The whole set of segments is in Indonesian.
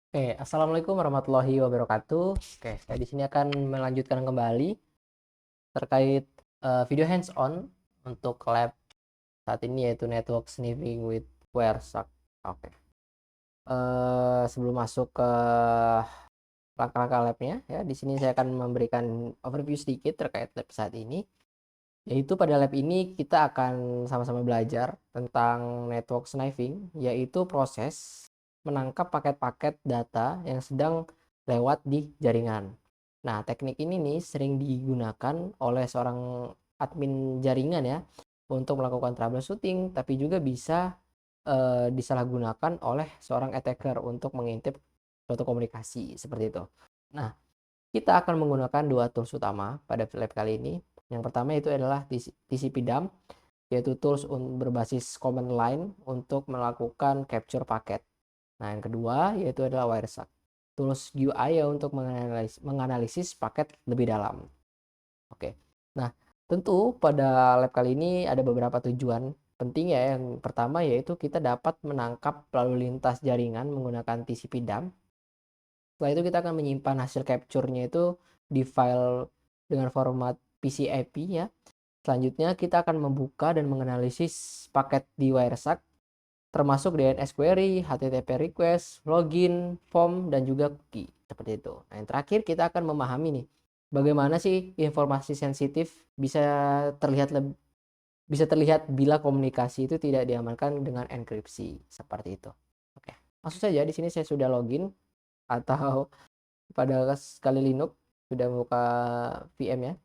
Oke, Assalamualaikum warahmatullahi wabarakatuh. Oke, saya di sini akan melanjutkan kembali terkait video hands-on untuk lab saat ini yaitu network sniffing with Wireshark. Oke. Sebelum masuk ke langkah-langkah labnya, ya di sini saya akan memberikan overview sedikit terkait lab saat ini. Yaitu pada lab ini kita akan sama-sama belajar tentang network sniffing, yaitu proses menangkap paket-paket data yang sedang lewat di jaringan. Nah, teknik ini nih sering digunakan oleh seorang admin jaringan ya untuk melakukan troubleshooting, tapi juga bisa disalahgunakan oleh seorang attacker untuk mengintip suatu komunikasi seperti itu. Nah, kita akan menggunakan dua tools utama pada lab kali ini. Yang pertama itu adalah TCP-DAM, yaitu tools berbasis command line untuk melakukan capture paket. Nah, yang kedua yaitu adalah Wireshark, tools GUI ya untuk menganalisis paket lebih dalam. Oke. Nah, tentu pada lab kali ini ada beberapa tujuan penting ya. Yang pertama yaitu kita dapat menangkap lalu lintas jaringan menggunakan TCP-DAM. Setelah itu kita akan menyimpan hasil capture-nya itu di file dengan format PCIP ya. Selanjutnya kita akan membuka dan menganalisis paket di Wireshark termasuk DNS query, HTTP request, login, form, dan juga cookie. Seperti itu. Nah, yang terakhir kita akan memahami nih, bagaimana sih informasi sensitif bisa terlihat bila komunikasi itu tidak diamankan dengan enkripsi. Seperti itu. Oke. Langsung saja di sini saya sudah login atau pada kali Linux sudah buka VM ya.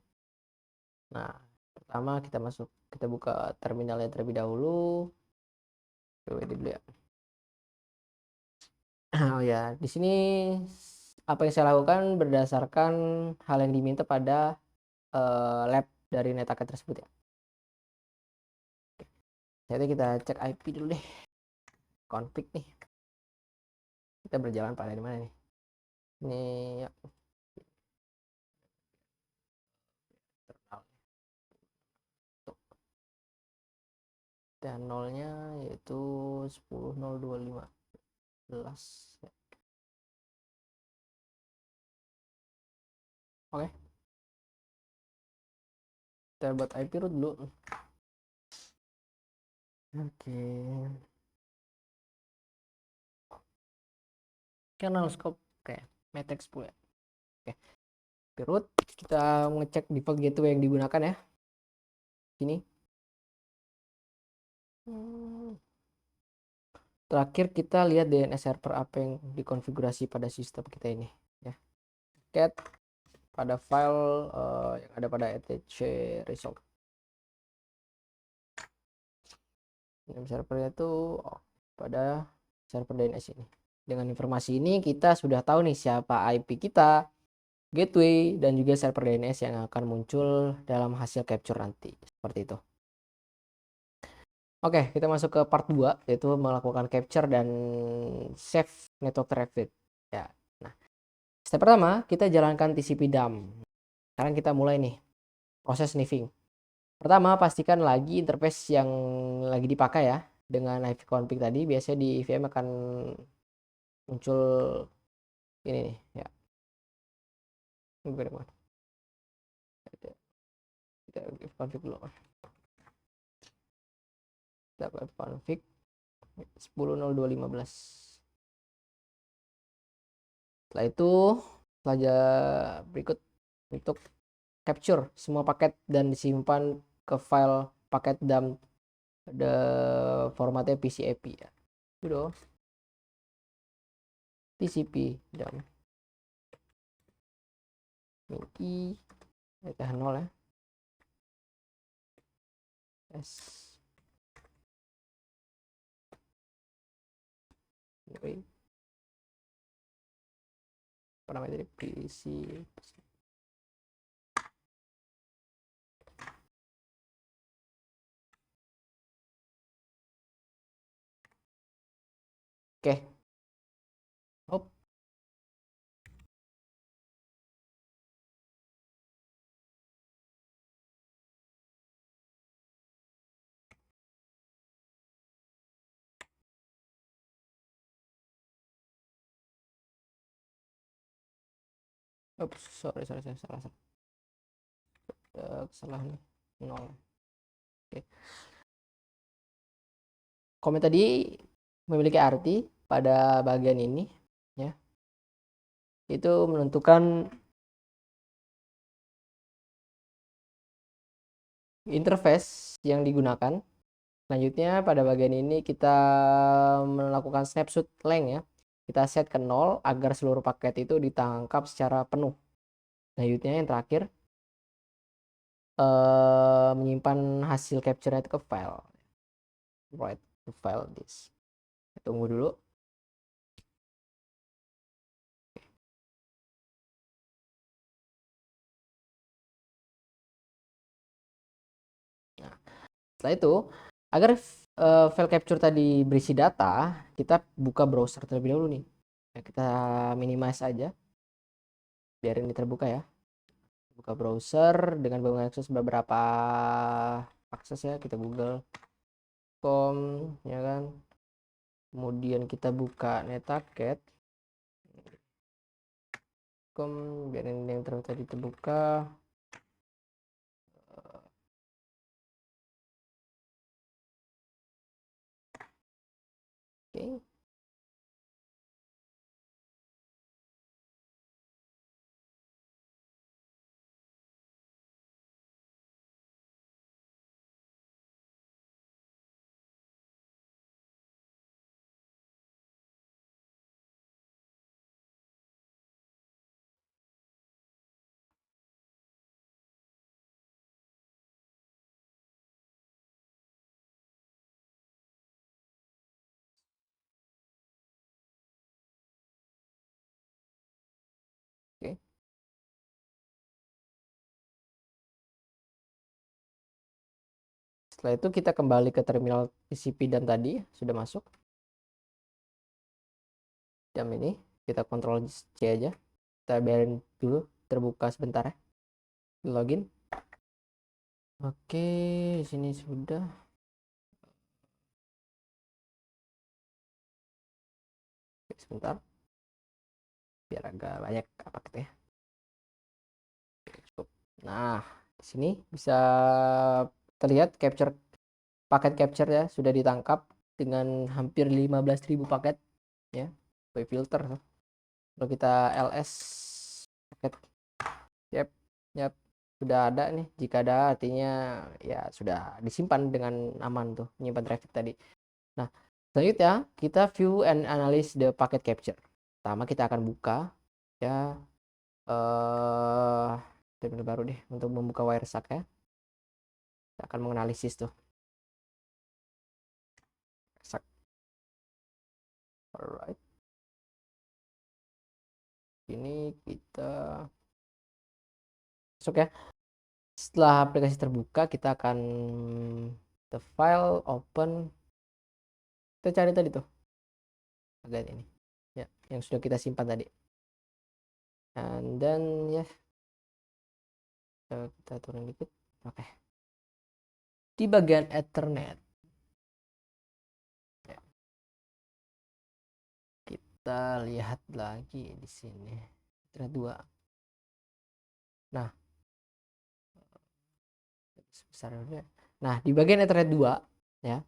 Nah, pertama kita buka terminalnya terlebih dahulu. Coba dulu ya. Oh ya, di sini apa yang saya lakukan berdasarkan hal yang diminta pada lab dari NetAccount tersebut ya. Jadi kita cek IP dulu deh, config nih. Kita berjalan pada di mana nih? Ini ya, dan nolnya yaitu 10.02.15. Oke, kita buat IP root dulu. Oke, kernel scope. Oke, matrix 10 ya. Oke, IP root. Kita ngecek default gateway yang digunakan ya. Ini. Terakhir kita lihat DNS server apa yang dikonfigurasi pada sistem kita ini ya. Cat pada file yang ada pada etc result. Name servernya itu pada server DNS ini. Dengan informasi ini kita sudah tahu nih siapa IP kita, gateway, dan juga server DNS yang akan muncul dalam hasil capture nanti. Seperti itu. Oke, kita masuk ke part 2 yaitu melakukan capture dan save network traffic. Ya. Nah, step pertama kita jalankan TCP-DAM. Sekarang kita mulai nih proses sniffing. Pertama, pastikan lagi interface yang lagi dipakai ya. Dengan IP config tadi biasanya di VM akan muncul ini nih ya. Kita config dulu. Kita config 10.02.15. Setelah itu saja berikut untuk capture semua paket dan disimpan ke file paket DAM ada formatnya PCIP ya. Sudah TCP DAM i kita 0 ya. S apa namanya tadi PC. Oke. Op. Oops, sorry, salah. Kesalahan nih. 0. Oke. Komen tadi memiliki arti pada bagian ini, ya. Itu menentukan interface yang digunakan. Selanjutnya pada bagian ini kita melakukan snapshot length, ya. Kita set ke 0 agar seluruh paket itu ditangkap secara penuh. Selanjutnya yang terakhir, menyimpan hasil capture itu ke file. Write to file this. Tunggu dulu. Nah, setelah itu, agar file capture tadi berisi data, kita buka browser terlebih dahulu nih. Ya, kita minimize aja, biar ini terbuka ya. Buka browser dengan mengakses beberapa akses, ya. Kita google.com, ya kan. Kemudian kita buka netaket.com, biar ini yang tadi terbuka. Oke. Oke. Setelah itu kita kembali ke terminal TCP dan tadi sudah masuk. Jam ini kita Ctrl C aja. Kita biarin dulu terbuka sebentar, ya. Login. Oke, di sini sudah. Oke, sebentar. Biar agak banyak paketnya. Oke, cukup. Nah, di sini bisa terlihat paket capture, ya, sudah ditangkap dengan hampir 15.000 paket, ya. By filter. Kalau kita ls paket, yap, sudah ada nih. Jika ada, artinya ya sudah disimpan dengan aman tuh, menyimpan traffic tadi. Nah, selanjutnya kita view and analyze the packet capture. Pertama kita akan buka, ya, terminal baru deh untuk membuka Wireshark, ya. Kita akan menganalisis tuh. Alright. Ini kita masuk, ya. Setelah aplikasi terbuka, kita akan the file open. Kita cari tadi tuh bagian ini, ya, yang sudah kita simpan tadi. And then, ya, kita turun dikit. Oke. Di bagian Ethernet, ya, kita lihat lagi di sini Ethernet 2. Nah, sebesarnya. Nah, di bagian Ethernet 2, ya,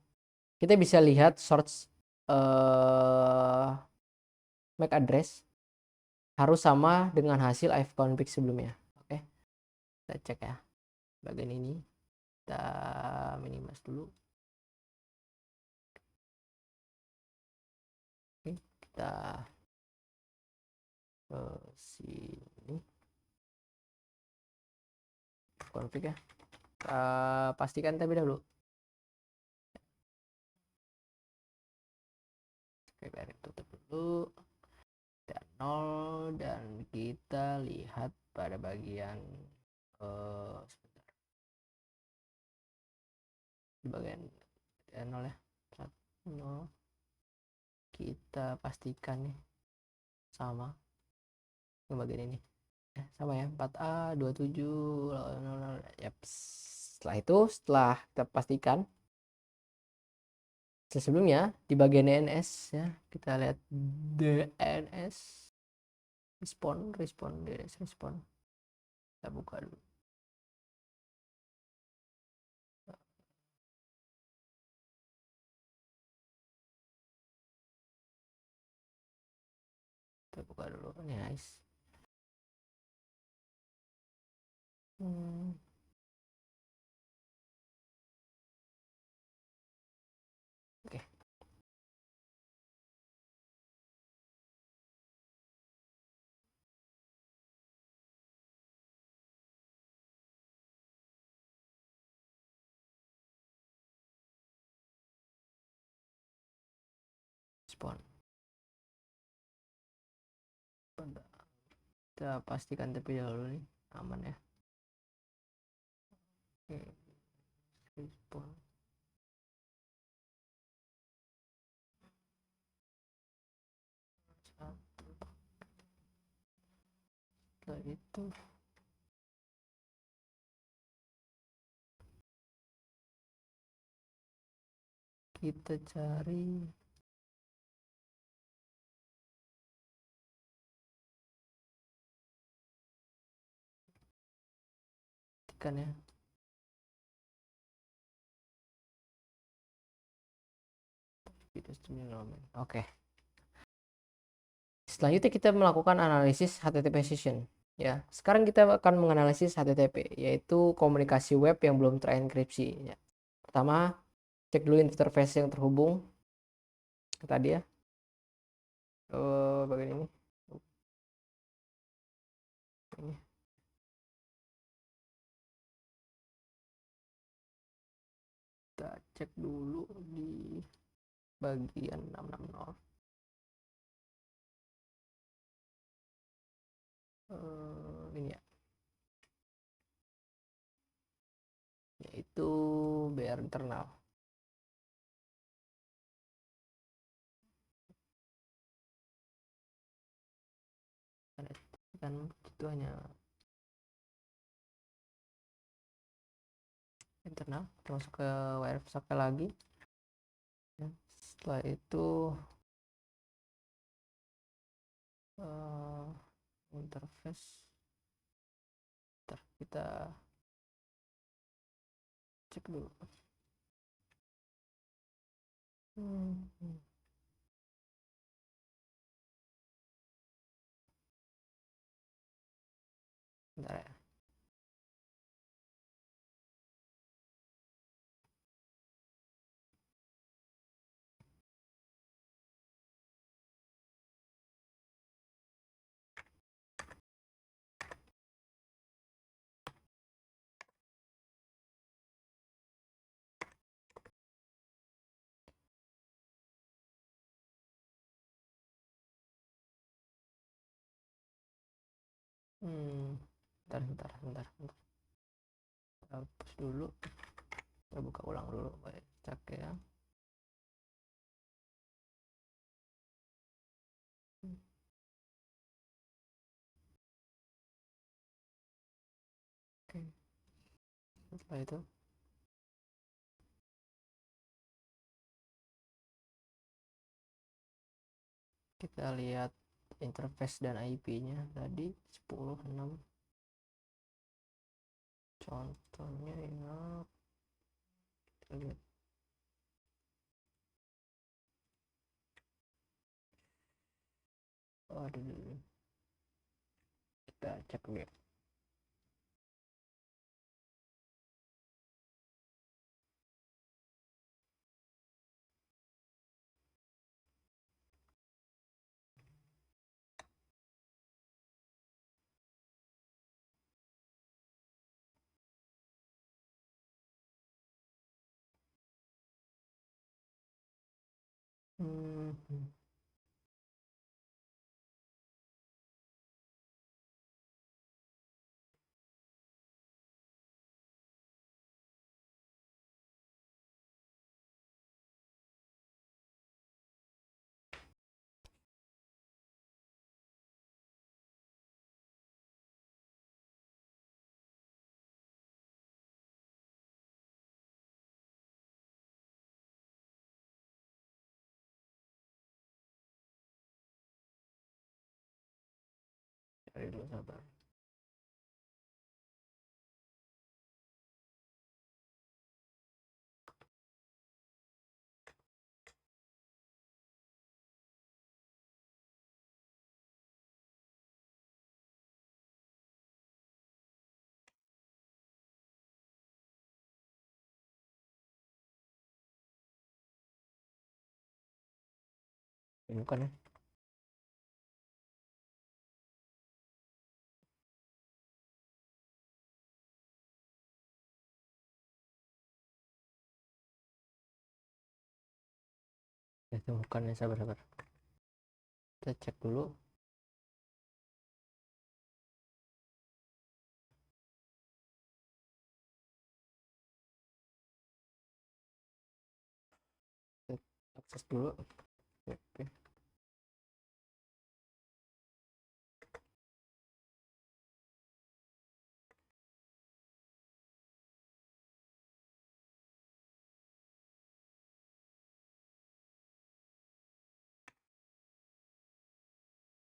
kita bisa lihat source MAC address harus sama dengan hasil ifconfig sebelumnya. Oke, kita cek, ya, bagian ini. Kita minimize dulu. Oke, kita ke sini config, ya. Pastikan terlebih dahulu. Oke, biarin tutup dulu. Dan 0, dan kita lihat pada bagian sebentar. Di bagian 0, ya. 0. Kita pastikan nih sama ke bagian ini, ya, sama, ya, 4A 27 0. Yap. Setelah itu, setelah kita pastikan sebelumnya di bagian DNS, ya, kita lihat DNS. respon DNS respon. Kita buka dulu. Kita buka dulu. Nice. Oke. Respon. Kita pastikan terlebih dahulu nih aman ya. Oke. Respon. Setelah itu kita cari ikan ya. Oke. Selanjutnya kita melakukan analisis HTTP session. Ya, sekarang kita akan menganalisis HTTP, yaitu komunikasi web yang belum terenkripsi. Ya. Pertama, cek dulu interface yang terhubung tadi ya. Bagian ini. Kita cek dulu di bagian 660. Ini ya, yaitu BR internal. Kan itu hanya internal. Kita masuk ke wireframe sampai lagi ya. Setelah itu interface kita cek dulu. Bentar ya. Bentar. Hapus dulu. Kita buka ulang dulu. Baik, cek ya. Oke. Setelah itu kita lihat interface dan IP-nya tadi 10.6. Contohnya ya, kita lihat. Aduh, kita cek dulu. Cari dulu, sabar. Ini bukan ya? Itu bukan ya, sabar. Kita cek dulu. Kita akses dulu. Oke.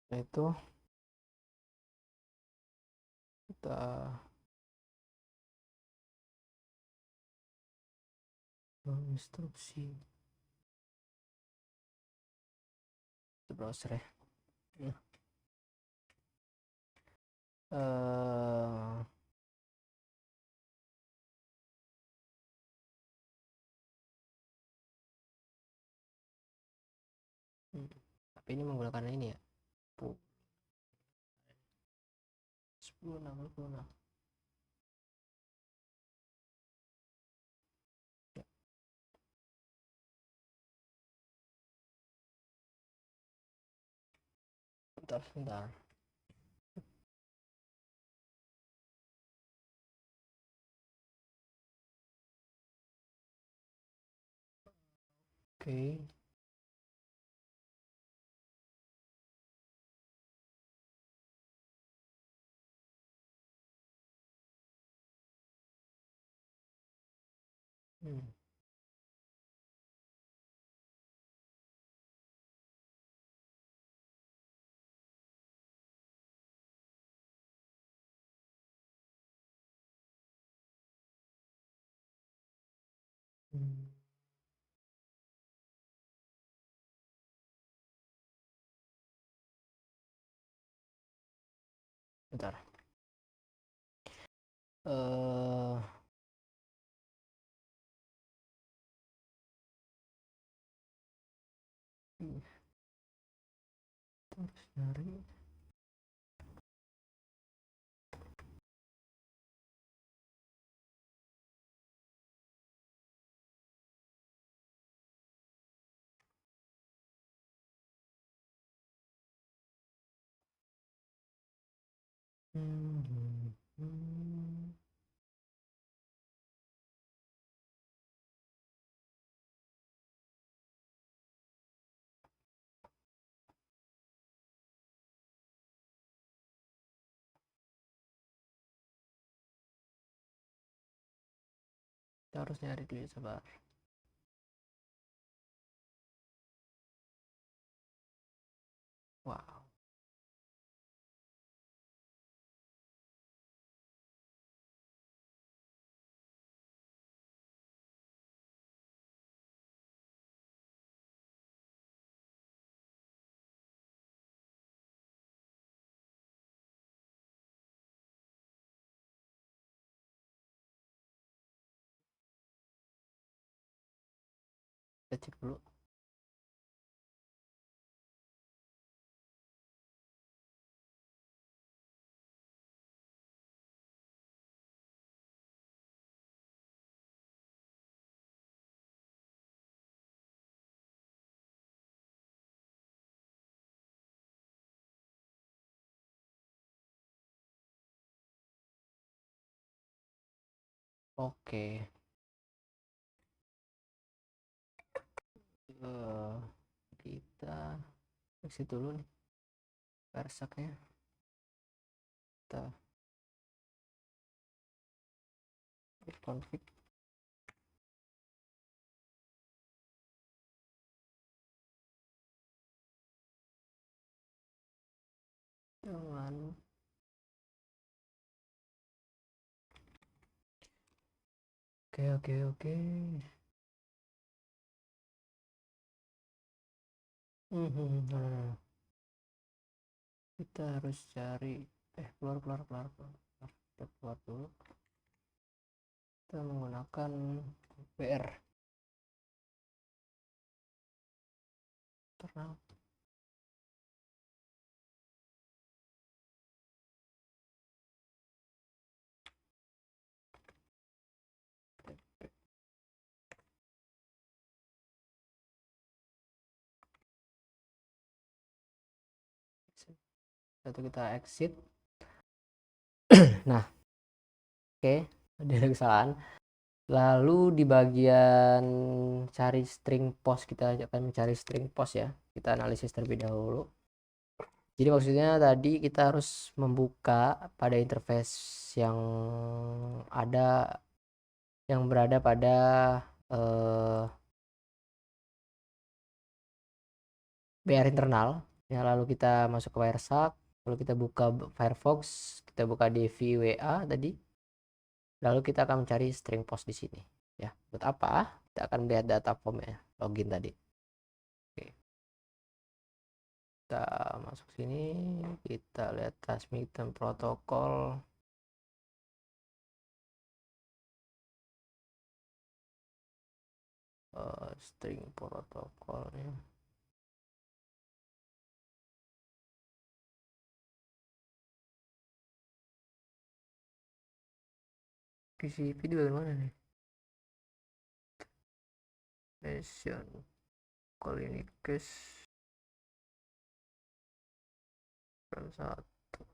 Nah, itu kita instruksi itu browser ya. Nah. Tapi ini menggunakan ini ya, 10.66. Ya, sebentar. Oke. Hmm. Hmm. Bentar. Eh, harus nyari. Hmm. Hmm. Kita harus nyari dulu, sabar. Wow. Kita cek dulu. Oke. Eh, kita exit dulu nih persaknya. Kita config. Jangan Oke. Nah. Kita harus cari keluar. Kita keluar dulu. Kita menggunakan BR internal. Satu kita exit. Nah, oke, ada kesalahan. Lalu di bagian cari string post, kita akan mencari string post ya. Kita analisis terlebih dahulu. Jadi maksudnya tadi kita harus membuka pada interface yang ada, yang berada pada BR internal ya. Lalu kita masuk ke Wireshark, lalu kita buka Firefox, kita buka DVWA tadi, lalu kita akan mencari string post di sini ya. Buat apa? Kita akan melihat data form ya, login tadi. Oke, kita masuk sini, kita lihat transmission protokol. String protokolnya TCP di bagian mana nih? Nation call ini case satu.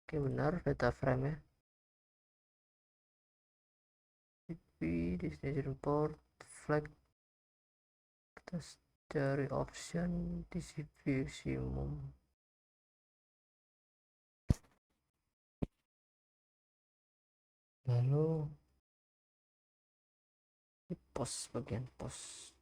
Oke, benar data frame ya. Destination port flag, kita cari option TCP maximum. Lalu di post, bagian post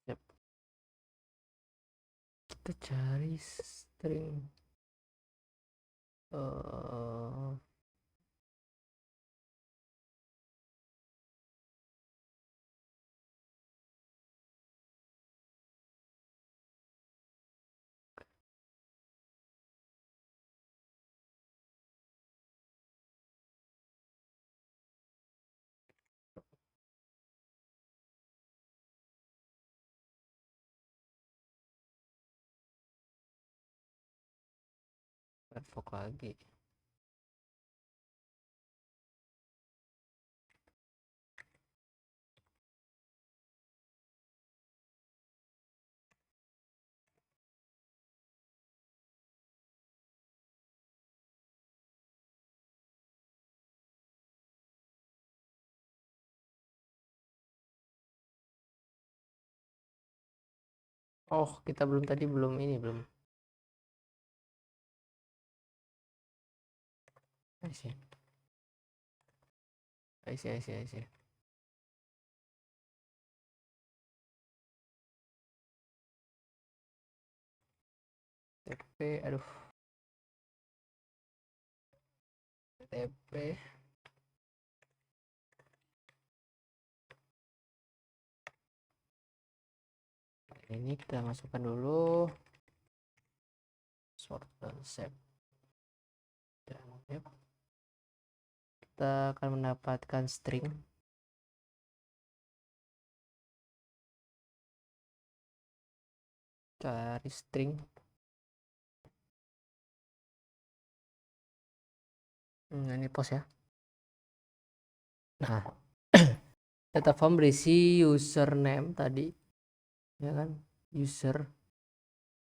yep. Kita cari string Firefox lagi. Oh, kita belum ini belum. I see. TP, aduh. TP. Ini kita masukkan dulu sort dan save. Dan yep. Kita akan mendapatkan string. Cari string. Ini post ya. Nah, data form berisi username tadi, ya kan? User.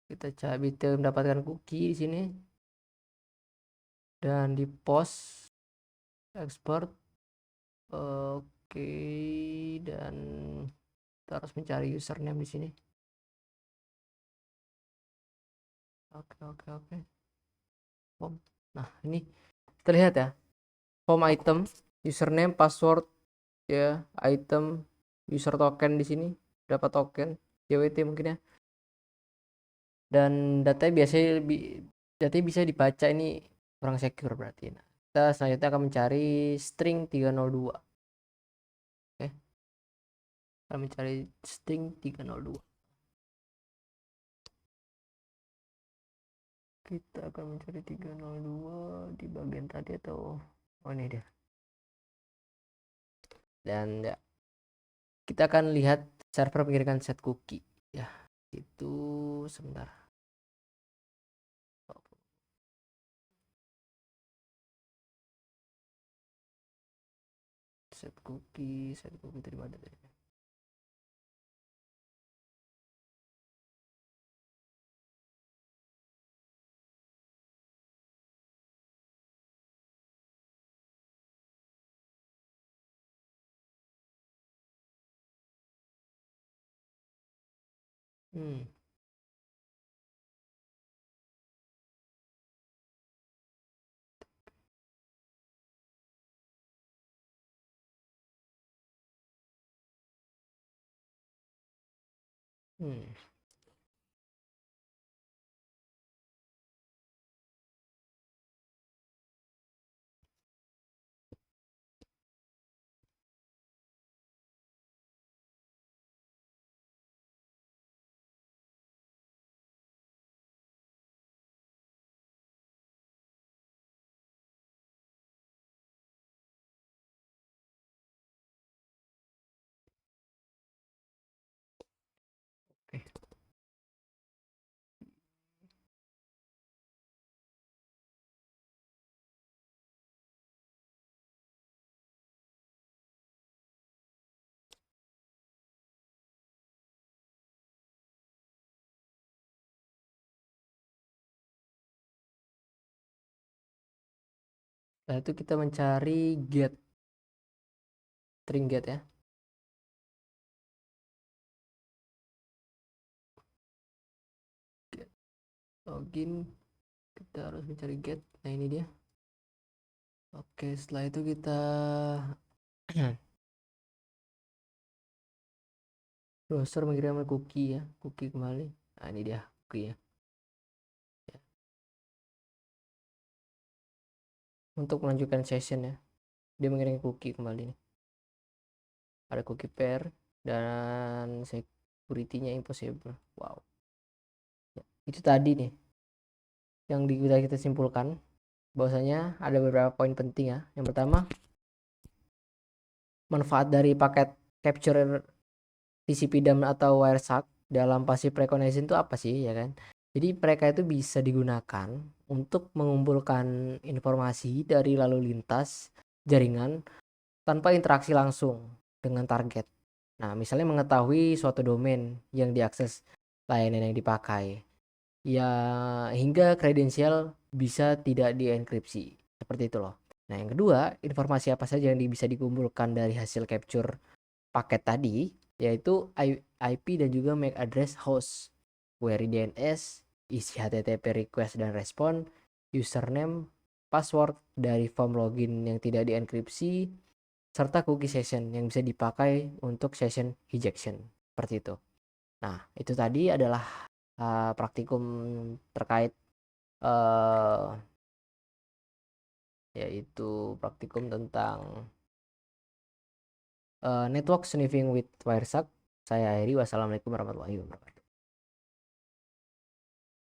Kita mendapatkan cookie di sini. dan di post export. Oke, dan kita harus mencari username di sini. Oke. Form. Nah, ini terlihat ya. Form item, username, password, ya, item, user token di sini, dapat token, JWT mungkin ya. Dan datanya bisa dibaca, ini kurang secure berarti. Nah, kita selanjutnya akan mencari string 302. Oke. Kita mencari string 302. Kita akan mencari 302 di bagian tadi atau ini dia. Dan ya, kita akan lihat server mengirimkan set cookie ya. Itu sebentar. Set cookie terima ada tadi. Hmm. Hmm. Oke. Nah, itu kita mencari get, string get ya. Get. Login, kita harus mencari get. Nah, ini dia. Oke, setelah itu kita browser mengirimkan cookie ya, cookie kembali. Nah, ini dia cookie ya. Untuk melanjutkan session ya, dia mengirim cookie kembali nih. Ada cookie pair dan security-nya impossible. Wow ya, itu tadi nih yang kita simpulkan bahwasanya ada beberapa poin penting ya. Yang pertama, manfaat dari paket capture TCP DAM atau Wireshark dalam passive recognition itu apa sih ya kan. Jadi mereka itu bisa digunakan untuk mengumpulkan informasi dari lalu lintas jaringan tanpa interaksi langsung dengan target. Nah, misalnya mengetahui suatu domain yang diakses, layanan yang dipakai, ya hingga kredensial bisa tidak dienkripsi. Seperti itu loh. Nah, yang kedua, informasi apa saja yang bisa dikumpulkan dari hasil capture paket tadi, yaitu IP dan juga MAC address host, query DNS, isi HTTP request dan respon, username, password dari form login yang tidak dienkripsi, serta cookie session yang bisa dipakai untuk session hijaction. Seperti itu. Nah, itu tadi adalah praktikum terkait yaitu praktikum tentang network sniffing with Wireshark. Saya Heri, wassalamualaikum warahmatullahi wabarakatuh.